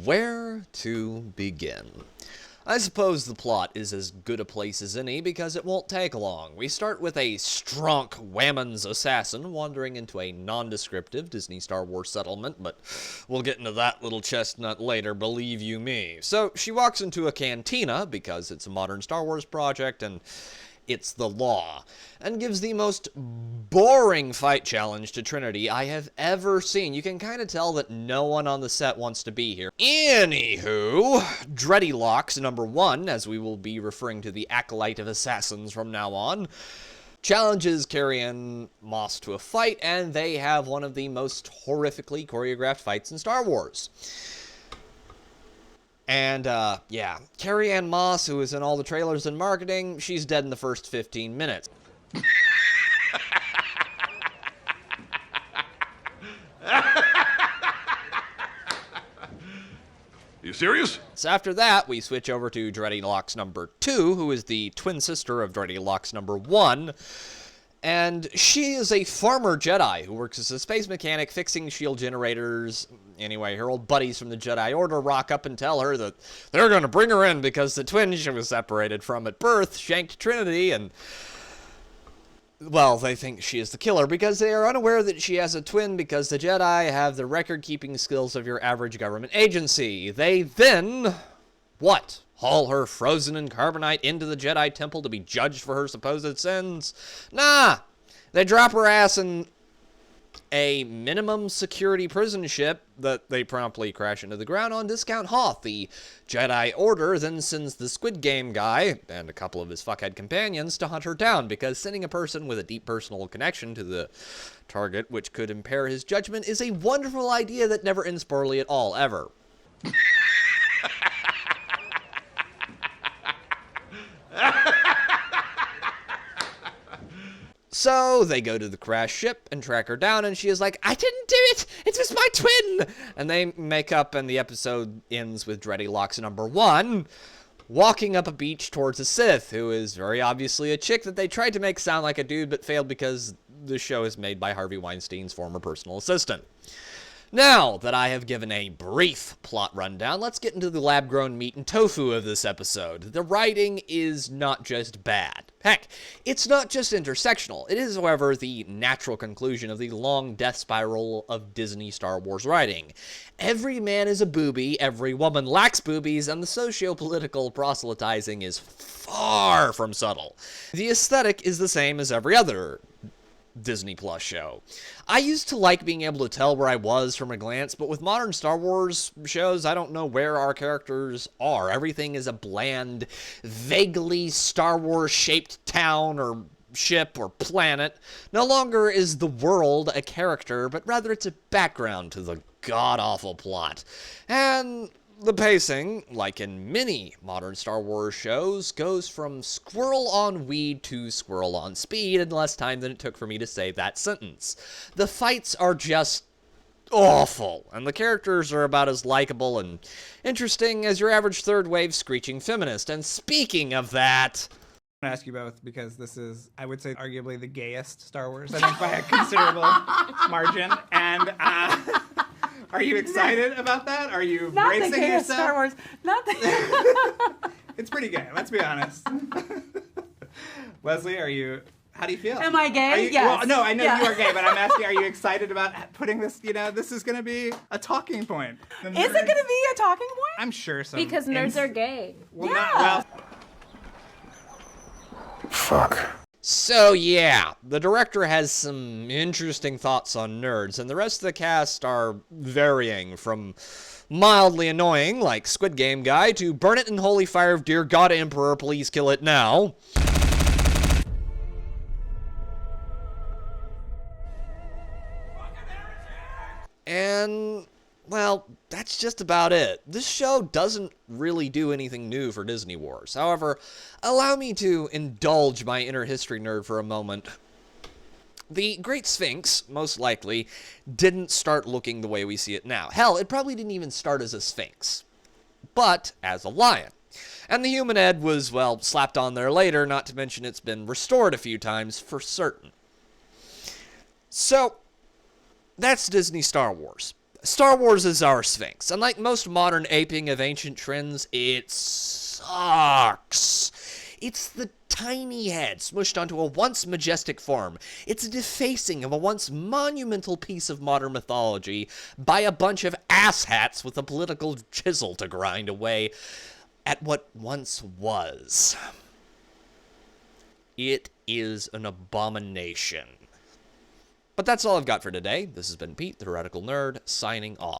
Where to begin? I suppose the plot is as good a place as any because it won't take long. We start with a Stronk Whammons assassin wandering into a nondescriptive Disney Star Wars settlement, but we'll get into that little chestnut later, believe you me. So she walks into a cantina because it's a modern Star Wars project and it's the law, and gives the most boring fight challenge to Trinity I have ever seen. You can kind of tell that no one on the set wants to be here. Anywho, Dreadylocks #1, as we will be referring to the Acolyte of Assassins from now on, challenges Carrie-Anne Moss to a fight, and they have one of the most horrifically choreographed fights in Star Wars. And, yeah, Carrie-Anne Moss, who is in all the trailers and marketing, she's dead in the first 15 minutes. You serious? So after that, we switch over to Dreadylocks #2, who is the twin sister of Dreadylocks #1. And she is a former Jedi who works as a space mechanic fixing shield generators. Anyway, her old buddies from the Jedi Order rock up and tell her that they're going to bring her in because the twin she was separated from at birth shanked Trinity, and, well, they think she is the killer because they are unaware that she has a twin because the Jedi have the record-keeping skills of your average government agency. They then, what? Haul her frozen in carbonite into the Jedi Temple to be judged for her supposed sins? Nah! They drop her ass in a minimum security prison ship that they promptly crash into the ground on Discount Hoth. The Jedi Order then sends the Squid Game guy and a couple of his fuckhead companions to hunt her down, because sending a person with a deep personal connection to the target which could impair his judgment is a wonderful idea that never ends poorly at all, ever. So they go to the crash ship and track her down, and she is like, I didn't do it! It was my twin! And they make up, and the episode ends with Dreadylocks #1 walking up a beach towards a Sith, who is very obviously a chick that they tried to make sound like a dude, but failed because the show is made by Harvey Weinstein's former personal assistant. Now that I have given a brief plot rundown, let's get into the lab-grown meat and tofu of this episode. The writing is not just bad. Heck, it's not just intersectional. It is, however, the natural conclusion of the long death spiral of Disney Star Wars writing. Every man is a booby, every woman lacks boobies, and the socio-political proselytizing is far from subtle. The aesthetic is the same as every other Disney Plus show. I used to like being able to tell where I was from a glance, but with modern Star Wars shows, I don't know where our characters are. Everything is a bland, vaguely Star Wars-shaped town or ship or planet. No longer is the world a character, but rather it's a background to the god-awful plot. And the pacing, like in many modern Star Wars shows, goes from squirrel on weed to squirrel on speed in less time than it took for me to say that sentence. The fights are just awful, and the characters are about as likable and interesting as your average third-wave screeching feminist. And speaking of that, I'm going to ask you both because this is, I would say, arguably the gayest Star Wars, I think, by a considerable margin. And are you excited about that? Are you Not bracing the gayest yourself? Star Wars. Not the It's pretty gay, let's be honest. Leslie, how do you feel? Am I gay? Are you, Yes. Well, no, I know Yeah. you are gay, but I'm asking, are you excited about putting this, this is going to be a talking point. Is it going to be a talking point? I'm sure so. Because nerds are gay. Well, Yeah. Fuck. so yeah, the director has some interesting thoughts on nerds, and the rest of the cast are varying from mildly annoying, like Squid Game guy, to burn it in holy fire of dear God Emperor, please kill it now. And, well, that's just about it. This show doesn't really do anything new for Disney Wars. However, allow me to indulge my inner history nerd for a moment. The Great Sphinx, most likely, didn't start looking the way we see it now. Hell, it probably didn't even start as a sphinx, but as a lion. And the human head was, well, slapped on there later, not to mention it's been restored a few times for certain. So, that's Disney Star Wars. Star Wars is our Sphinx. Unlike most modern aping of ancient trends, it sucks. It's the tiny head smushed onto a once majestic form. It's a defacing of a once monumental piece of modern mythology by a bunch of asshats with a political chisel to grind away at what once was. It is an abomination. But that's all I've got for today. This has been Pete, the Heretical Nerd, signing off.